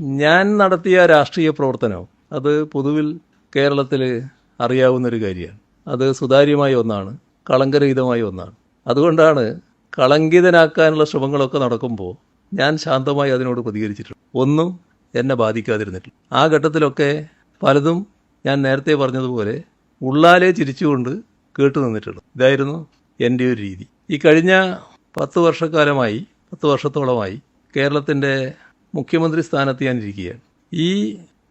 ഞാൻ നടത്തിയ രാഷ്ട്രീയ പ്രവർത്തനം അത് പൊതുവിൽ കേരളത്തിൽ അറിയാവുന്നൊരു കാര്യമാണ്. അത് സുതാര്യമായ ഒന്നാണ്, കളങ്കരഹിതമായ ഒന്നാണ്. അതുകൊണ്ടാണ് കളങ്കിതനാക്കാനുള്ള ശ്രമങ്ങളൊക്കെ നടക്കുമ്പോൾ ഞാൻ ശാന്തമായി അതിനോട് പ്രതികരിച്ചിട്ടുണ്ട്. ഒന്നും എന്നെ ബാധിക്കാതിരുന്നിട്ടില്ല. ആ ഘട്ടത്തിലൊക്കെ പലതും ഞാൻ നേരത്തെ പറഞ്ഞതുപോലെ ഉള്ളാലെ ചിരിച്ചുകൊണ്ട് കേട്ടു നിന്നിട്ടുള്ളൂ. ഇതായിരുന്നു എൻ്റെ ഒരു രീതി. ഈ കഴിഞ്ഞ 10 വർഷത്തോളമായി കേരളത്തിൻ്റെ മുഖ്യമന്ത്രി സ്ഥാനത്ത് ഞാൻ ഇരിക്കുകയാണ്. ഈ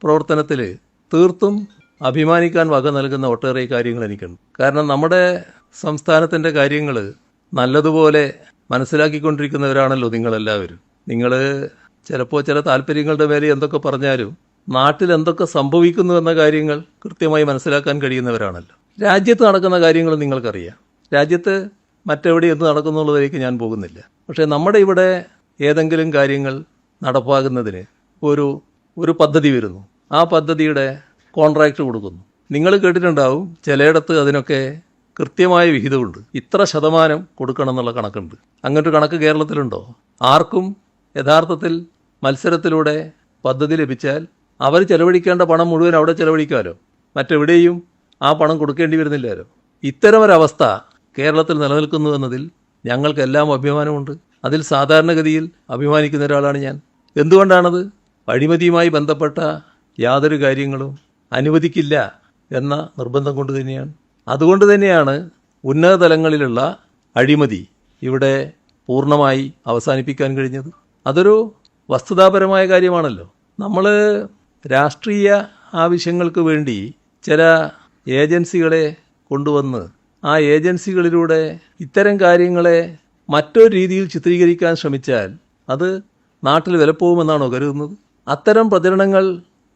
പ്രവർത്തനത്തിൽ തീർത്തും അഭിമാനിക്കാൻ വക നൽകുന്ന ഒട്ടേറെ കാര്യങ്ങൾ എനിക്കുണ്ട്. കാരണം നമ്മുടെ സംസ്ഥാനത്തിൻ്റെ കാര്യങ്ങൾ നല്ലതുപോലെ മനസ്സിലാക്കിക്കൊണ്ടിരിക്കുന്നവരാണല്ലോ നിങ്ങളെല്ലാവരും. നിങ്ങൾ ചിലപ്പോൾ ചില താല്പര്യങ്ങളുടെ മേലെ എന്തൊക്കെ പറഞ്ഞാലും നാട്ടിൽ എന്തൊക്കെ സംഭവിക്കുന്നു എന്ന കാര്യങ്ങൾ കൃത്യമായി മനസ്സിലാക്കാൻ കഴിയുന്നവരാണല്ലോ. രാജ്യത്ത് നടക്കുന്ന കാര്യങ്ങൾ നിങ്ങൾക്കറിയാം. രാജ്യത്ത് മറ്റെവിടെ എന്ത് നടക്കുന്നുള്ളതിലേക്ക് ഞാൻ പോകുന്നില്ല. പക്ഷേ നമ്മുടെ ഇവിടെ ഏതെങ്കിലും കാര്യങ്ങൾ നടപ്പാകുന്നതിന് ഒരു പദ്ധതി വരുന്നു. ആ പദ്ധതിയുടെ കോൺട്രാക്റ്റ് കൊടുക്കുന്നു. നിങ്ങൾ കേട്ടിട്ടുണ്ടാവും ചിലയിടത്ത് അതിനൊക്കെ കൃത്യമായ വിഹിതമുണ്ട്. ഇത്ര ശതമാനം കൊടുക്കണം എന്നുള്ള കണക്കുണ്ട്. അങ്ങനൊരു കണക്ക് കേരളത്തിലുണ്ടോ? ആർക്കും യഥാർത്ഥത്തിൽ മത്സരത്തിലൂടെ പദ്ധതി ലഭിച്ചാൽ അവർ ചെലവഴിക്കേണ്ട പണം മുഴുവൻ അവിടെ ചെലവഴിക്കാമല്ലോ. മറ്റെവിടെയും ആ പണം കൊടുക്കേണ്ടി വരുന്നില്ലല്ലോ. ഇത്തരമൊരവസ്ഥ കേരളത്തിൽ നിലനിൽക്കുന്നു എന്നതിൽ ഞങ്ങൾക്കെല്ലാം അഭിമാനമുണ്ട്. അതിൽ സാധാരണഗതിയിൽ അഭിമാനിക്കുന്ന ഒരാളാണ് ഞാൻ. എന്തുകൊണ്ടാണത്? അഴിമതിയുമായി ബന്ധപ്പെട്ട യാതൊരു കാര്യങ്ങളും അനുവദിക്കില്ല എന്ന നിർബന്ധം കൊണ്ട് തന്നെയാണ്. അതുകൊണ്ട് തന്നെയാണ് ഉന്നത തലങ്ങളിലുള്ള അഴിമതി ഇവിടെ പൂർണ്ണമായി അവസാനിപ്പിക്കാൻ കഴിഞ്ഞത്. അതൊരു വസ്തുതാപരമായ കാര്യമാണല്ലോ. നമ്മൾ രാഷ്ട്രീയ ആവശ്യങ്ങൾക്ക് വേണ്ടി ചില ഏജൻസികളെ കൊണ്ടുവന്ന് ആ ഏജൻസികളിലൂടെ ഇത്തരം കാര്യങ്ങളെ മറ്റൊരു രീതിയിൽ ചിത്രീകരിക്കാൻ ശ്രമിച്ചാൽ അത് നാട്ടിൽ വിലപ്പോകുമെന്നാണോ കരുതുന്നത്? അത്തരം പ്രചരണങ്ങൾ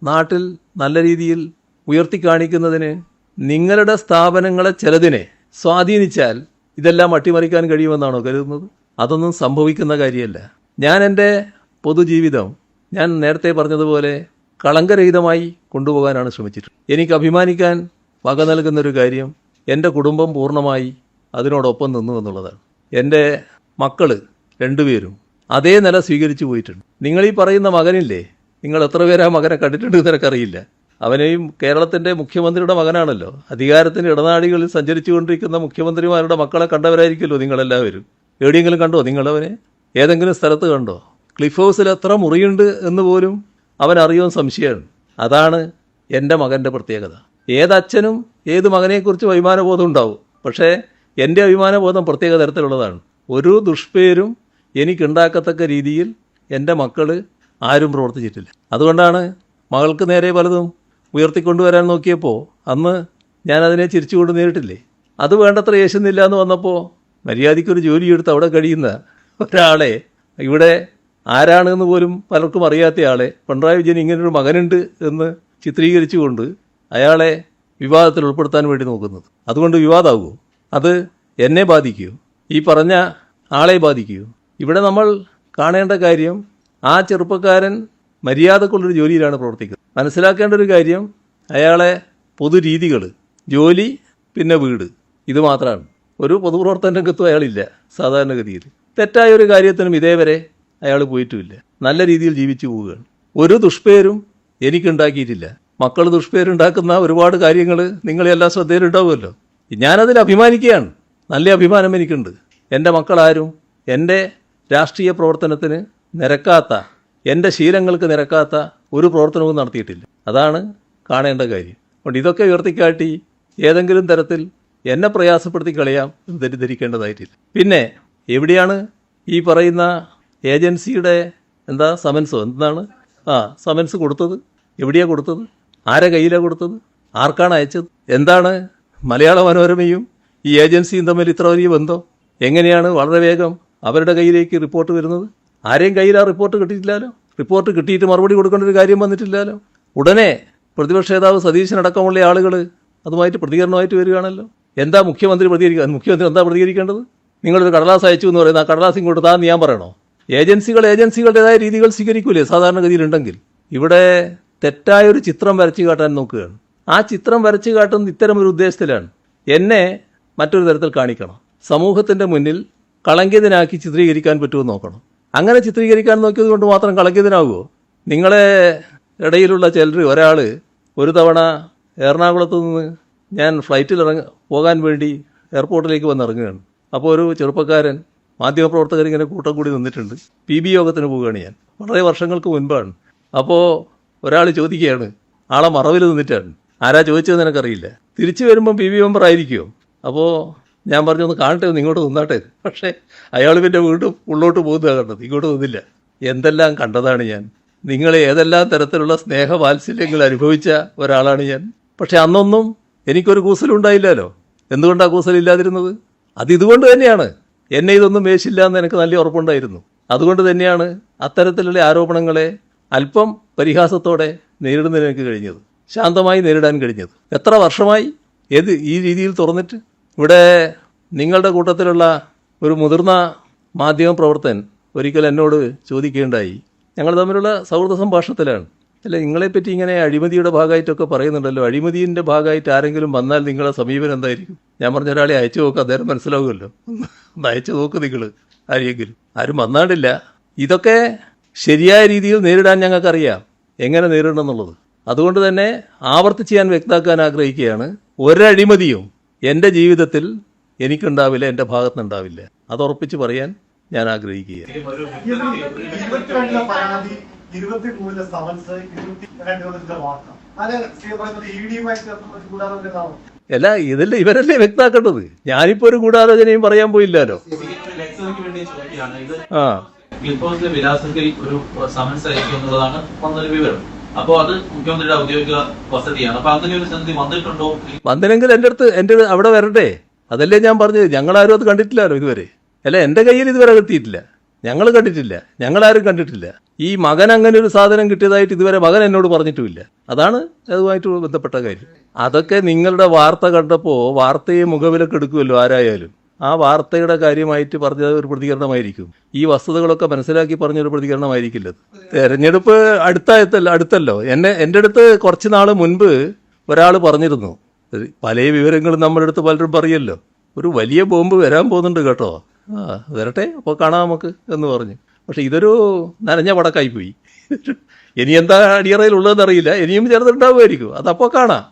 നാട്ടിൽ നല്ല രീതിയിൽ ഉയർത്തിക്കാണിക്കുന്നതിന് നിങ്ങളുടെ സ്ഥാപനങ്ങളെ ചിലതിനെ സ്വാധീനിച്ചാൽ ഇതെല്ലാം അട്ടിമറിക്കാൻ കഴിയുമെന്നാണോ കരുതുന്നത്? അതൊന്നും സംഭവിക്കുന്ന കാര്യമല്ല. ഞാൻ എൻ്റെ പൊതുജീവിതം ഞാൻ നേരത്തെ പറഞ്ഞതുപോലെ കളങ്കരഹിതമായി കൊണ്ടുപോകാനാണ് ശ്രമിച്ചിട്ടുള്ളത്. എനിക്ക് അഭിമാനിക്കാൻ വക നൽകുന്നൊരു കാര്യം എൻ്റെ കുടുംബം പൂർണ്ണമായി അതിനോടൊപ്പം നിന്നു എന്നുള്ളതാണ്. എൻ്റെ മക്കൾ 2 പേരും അതേ നില സ്വീകരിച്ചു പോയിട്ടുണ്ട്. നിങ്ങളീ പറയുന്ന മകനില്ലേ, നിങ്ങൾ എത്ര പേര് ആ മകനെ കണ്ടിട്ടുണ്ട് നിനക്കറിയില്ല. അവനെയും കേരളത്തിൻ്റെ മുഖ്യമന്ത്രിയുടെ മകനാണല്ലോ. അധികാരത്തിൻ്റെ ഇടനാഴികളിൽ സഞ്ചരിച്ചു കൊണ്ടിരിക്കുന്ന മുഖ്യമന്ത്രിമാരുടെ മക്കളെ കണ്ടവരായിരിക്കുമല്ലോ നിങ്ങളെല്ലാവരും. എവിടെയെങ്കിലും കണ്ടോ നിങ്ങളവനെ? ഏതെങ്കിലും സ്ഥലത്ത് കണ്ടോ? ക്ലിഫ് ഹൗസിൽ എത്ര മുറിയുണ്ട് എന്ന് പോലും അവൻ അറിയുമെന്ന് സംശയമാണ്. അതാണ് എൻ്റെ മകൻ്റെ പ്രത്യേകത. ഏതച്ഛനും ഏത് മകനെക്കുറിച്ചും അഭിമാനബോധം ഉണ്ടാവും. പക്ഷേ എൻ്റെ അഭിമാനബോധം പ്രത്യേക തരത്തിലുള്ളതാണ്. ഒരു ദുഷ്പേരും എനിക്കുണ്ടാക്കത്തക്ക രീതിയിൽ എൻ്റെ മക്കൾ ആരും പ്രവർത്തിച്ചിട്ടില്ല. അതുകൊണ്ടാണ് മകൾക്ക് നേരെ പലതും ഉയർത്തിക്കൊണ്ടുവരാൻ നോക്കിയപ്പോൾ അന്ന് ഞാനതിനെ ചിരിച്ചുകൊണ്ട് നേരിട്ടില്ലേ. അത് വേണ്ടത്ര യേശുന്നില്ല എന്ന് വന്നപ്പോൾ മര്യാദയ്ക്കൊരു ജോലിയെടുത്ത് അവിടെ കഴിയുന്ന ഒരാളെ, ഇവിടെ ആരാണെന്ന് പോലും പലർക്കും അറിയാത്ത ആളെ, പിണറായി വിജയൻ ഇങ്ങനൊരു മകനുണ്ട് എന്ന് ചിത്രീകരിച്ചുകൊണ്ട് അയാളെ വിവാദത്തിൽ ഉൾപ്പെടുത്താൻ വേണ്ടി നോക്കുന്നത്. അതുകൊണ്ട് വിവാദമാകുമോ? അത് എന്നെ ബാധിക്കുമോ? ഈ പറഞ്ഞ ആളെ ബാധിക്കുമോ? ഇവിടെ നമ്മൾ കാണേണ്ട കാര്യം ആ ചെറുപ്പക്കാരൻ മര്യാദക്കുള്ളൊരു ജോലിയിലാണ് പ്രവർത്തിക്കുന്നത്. മനസ്സിലാക്കേണ്ട ഒരു കാര്യം അയാളെ പൊതുരീതികൾ, ജോലി, പിന്നെ വീട്, ഇത് മാത്രമാണ്. ഒരു പൊതുപ്രവർത്തന രംഗത്തും അയാളില്ല സാധാരണഗതിയിൽ. തെറ്റായ ഒരു കാര്യത്തിനും ഇതേവരെ അയാൾ പോയിട്ടുമില്ല. നല്ല രീതിയിൽ ജീവിച്ചു പോവുകയാണ്. ഒരു ദുഷ്പേരും എനിക്കുണ്ടാക്കിയിട്ടില്ല. മക്കൾ ദുഷ്പേരുണ്ടാക്കുന്ന ഒരുപാട് കാര്യങ്ങൾ നിങ്ങളെല്ലാം ശ്രദ്ധയിലുണ്ടാവുമല്ലോ. ഞാനതിൽ അഭിമാനിക്കുകയാണ്. നല്ല അഭിമാനം എനിക്കുണ്ട്. എൻ്റെ മക്കളാരും എൻ്റെ രാഷ്ട്രീയ പ്രവർത്തനത്തിന് നിരക്കാത്ത, എൻ്റെ ശീലങ്ങൾക്ക് നിരക്കാത്ത ഒരു പ്രവർത്തനവും നടത്തിയിട്ടില്ല. അതാണ് കാണേണ്ട കാര്യം. അതുകൊണ്ട് ഇതൊക്കെ ഉയർത്തിക്കാട്ടി ഏതെങ്കിലും തരത്തിൽ എന്നെ പ്രയാസപ്പെടുത്തി കളയാം എന്ന് തെറ്റിദ്ധരിക്കേണ്ടതായിട്ടില്ല. പിന്നെ എവിടെയാണ് ഈ പറയുന്ന ഏജൻസിയുടെ സമൻസോ സമൻസ് കൊടുത്തത്? എവിടെയാണ് കൊടുത്തത്? ആരെ കയ്യിലാണ് കൊടുത്തത്? ആർക്കാണ് അയച്ചത്? എന്താണ് മലയാള മനോരമയും ഈ ഏജൻസിയും തമ്മിൽ ഇത്ര വലിയ ബന്ധം? എങ്ങനെയാണ് വളരെ വേഗം അവരുടെ കയ്യിലേക്ക് റിപ്പോർട്ട് വരുന്നത്? ആരെയും കയ്യിൽ ആ റിപ്പോർട്ട് കിട്ടിയിട്ടില്ലല്ലോ. റിപ്പോർട്ട് കിട്ടിയിട്ട് മറുപടി കൊടുക്കേണ്ട ഒരു കാര്യം വന്നിട്ടില്ലല്ലോ. ഉടനെ പ്രതിപക്ഷ നേതാവ് സതീശനടക്കമുള്ള ആളുകൾ അതുമായിട്ട് പ്രതികരണമായിട്ട് വരികയാണല്ലോ. എന്താ മുഖ്യമന്ത്രി എന്താ പ്രതികരിക്കേണ്ടത്? നിങ്ങളൊരു കടലാസ് അയച്ചു എന്ന് പറയുന്നത് ആ കടലാസ് ഇങ്ങോട്ട് താന്ന് ഞാൻ പറയണോ? ഏജൻസികളുടേതായ രീതികൾ സ്വീകരിക്കൂലേ സാധാരണഗതിയിലുണ്ടെങ്കിൽ? ഇവിടെ തെറ്റായൊരു ചിത്രം വരച്ചു കാട്ടാൻ നോക്കുകയാണ്. ആ ചിത്രം വരച്ചു കാട്ടുന്നത് ഇത്തരം ഒരു ഉദ്ദേശത്തിലാണ്. എന്നെ മറ്റൊരു തരത്തിൽ കാണിക്കണം, സമൂഹത്തിൻ്റെ മുന്നിൽ കളങ്കിതനാക്കി ചിത്രീകരിക്കാൻ പറ്റുമെന്ന് നോക്കണം. അങ്ങനെ ചിത്രീകരിക്കാൻ നോക്കിയത് കൊണ്ട് മാത്രം കളങ്കിതനാകുമോ? നിങ്ങളെ ഇടയിലുള്ള ഒരാൾ ഒരു തവണ എറണാകുളത്ത് നിന്ന് ഞാൻ ഫ്ലൈറ്റിൽ പോകാൻ വേണ്ടി എയർപോർട്ടിലേക്ക് വന്നിറങ്ങുകയാണ്. അപ്പോൾ ഒരു ചെറുപ്പക്കാരൻ മാധ്യമപ്രവർത്തകരിങ്ങനെ കൂട്ടം കൂടി നിന്നിട്ടുണ്ട്. PB യോഗത്തിന് പോവുകയാണ് ഞാൻ, വളരെ വർഷങ്ങൾക്ക് മുൻപാണ്. അപ്പോൾ ഒരാൾ ചോദിക്കുകയാണ്, ആളെ മറവിൽ നിന്നിട്ടാണ്, ആരാ ചോദിച്ചതെന്ന് എനിക്കറിയില്ല. തിരിച്ചു വരുമ്പം PB മെമ്പർ ആയിരിക്കുമോ? അപ്പോൾ ഞാൻ പറഞ്ഞു, ഒന്ന് കാണട്ടെ, ഒന്ന് ഇങ്ങോട്ട് നിന്നാട്ടെ. പക്ഷേ അയാൾ പിന്നെ വീണ്ടും ഉള്ളോട്ട് പോകുന്നതാണ് കണ്ടത്, ഇങ്ങോട്ട് നിന്നില്ല. എന്തെല്ലാം കണ്ടതാണ് ഞാൻ. നിങ്ങൾ ഏതെല്ലാം തരത്തിലുള്ള സ്നേഹവാത്സല്യങ്ങൾ അനുഭവിച്ച ഒരാളാണ് ഞാൻ. പക്ഷെ അന്നൊന്നും എനിക്കൊരു കൂസലുണ്ടായില്ലല്ലോ. എന്തുകൊണ്ടാണ് കൂസലില്ലാതിരുന്നത്? ഇതുകൊണ്ട് തന്നെയാണ്. എന്നെ ഇതൊന്നും മേശില്ല എന്ന് എനിക്ക് നല്ല ഉറപ്പുണ്ടായിരുന്നു. അതുകൊണ്ട് തന്നെയാണ് അത്തരത്തിലുള്ള ആരോപണങ്ങളെ അല്പം പരിഹാസത്തോടെ നേരിടുന്നതിന് എനിക്ക് കഴിഞ്ഞത്, ശാന്തമായി നേരിടാൻ കഴിഞ്ഞത്. എത്ര വർഷമായി ഈ രീതിയിൽ തുറന്നിട്ട്? ഇവിടെ നിങ്ങളുടെ കൂട്ടത്തിലുള്ള ഒരു മുതിർന്ന മാധ്യമപ്രവർത്തകൻ ഒരിക്കൽ എന്നോട് ചോദിക്കുകയുണ്ടായി, ഞങ്ങൾ തമ്മിലുള്ള സൗഹൃദ സംഭാഷണത്തിലാണ്, അല്ല നിങ്ങളെപ്പറ്റി ഇങ്ങനെ അഴിമതിയുടെ ഭാഗമായിട്ടൊക്കെ പറയുന്നുണ്ടല്ലോ, അഴിമതിൻ്റെ ഭാഗമായിട്ട് ആരെങ്കിലും വന്നാൽ നിങ്ങളുടെ സമീപനം എന്തായിരിക്കും? ഞാൻ പറഞ്ഞ ഒരാളെ അയച്ചു നോക്കുക, അദ്ദേഹം മനസ്സിലാവുമല്ലോ, ഒന്ന് അയച്ചു നോക്ക് നിങ്ങൾ ആരെയെങ്കിലും. ആരും വന്നാണ്ടില്ല. ഇതൊക്കെ ശരിയായ രീതിയിൽ നേരിടാൻ ഞങ്ങൾക്കറിയാം എങ്ങനെ നേരിടണം എന്നുള്ളത്. അതുകൊണ്ട് തന്നെ ആവർത്തിച്ച് ഞാൻ വ്യക്തമാക്കാൻ ആഗ്രഹിക്കുകയാണ്, ഒരഴിമതിയും എൻ്റെ ജീവിതത്തിൽ എനിക്കുണ്ടാവില്ല, എൻ്റെ ഭാഗത്തുനിന്നുണ്ടാവില്ല. അത് ഉറപ്പിച്ച് പറയാൻ ഞാൻ ആഗ്രഹിക്കുകയാണ്. അല്ല, ഇവരല്ലേ വ്യക്തമാക്കേണ്ടത്. ഞാനിപ്പോ ഒരു ഗൂഢാലോചനയും പറയാൻ പോയില്ലല്ലോ. ക്ലിപ്പോസിലെ വിലാസത്തിൽ ഒരു സമൻസ് അയക്കും എന്നുള്ളതാണ് വന്നൊരു വിവരം. അപ്പോൾ അത് മുഖ്യമന്ത്രിയുടെ ഔദ്യോഗിക വസതിയാണ്. അപ്പൊ അങ്ങനെ ഒരു സന്ധി വന്നിട്ടുണ്ടോ? വന്നില്ലെങ്കിൽ എൻ്റെ അവിടെ വരണ്ടേ? അതല്ലേ ഞാൻ പറഞ്ഞത്. ഞങ്ങളാരും അത് കണ്ടിട്ടില്ലല്ലോ ഇതുവരെ. അല്ല, എൻ്റെ കയ്യിൽ ഇതുവരെ എത്തിയിട്ടില്ല, ഞങ്ങൾ കണ്ടിട്ടില്ല, ഞങ്ങളാരും കണ്ടിട്ടില്ല. ഈ മകൻ അങ്ങനെ ഒരു സാധനം കിട്ടിയതായിട്ട് ഇതുവരെ മകൻ എന്നോട് പറഞ്ഞിട്ടുമില്ല. അതാണ് അതുമായിട്ട് ബന്ധപ്പെട്ട കാര്യം. അതൊക്കെ നിങ്ങളുടെ വാർത്ത കണ്ടപ്പോൾ വാർത്തയെ മുഖവിലക്കെടുക്കുമല്ലോ ആരായാലും. ആ വാർത്തയുടെ കാര്യമായിട്ട് പറഞ്ഞത് ഒരു പ്രതികരണമായിരിക്കും. ഈ വസ്തുതകളൊക്കെ മനസ്സിലാക്കി പറഞ്ഞൊരു പ്രതികരണമായിരിക്കില്ലത്. തെരഞ്ഞെടുപ്പ് അടുത്തല്ലോ. എൻ്റെ അടുത്ത് കുറച്ച് നാൾ മുൻപ് ഒരാൾ പറഞ്ഞിരുന്നു, പല വിവരങ്ങളും നമ്മുടെ അടുത്ത് പലരും പറയല്ലോ, ഒരു വലിയ ബോംബ് വരാൻ പോകുന്നുണ്ട് കേട്ടോ, വരട്ടെ അപ്പോൾ കാണാം നമുക്ക് എന്ന് പറഞ്ഞു. പക്ഷെ ഇതൊരു നനഞ്ഞ പടക്കായി പോയി. ഇനി എന്താ അടിയറയിലുള്ളതെന്ന് അറിയില്ല, ഇനിയും ചേർന്നിട്ടുണ്ടാവുമായിരിക്കും, അതപ്പോൾ കാണാം.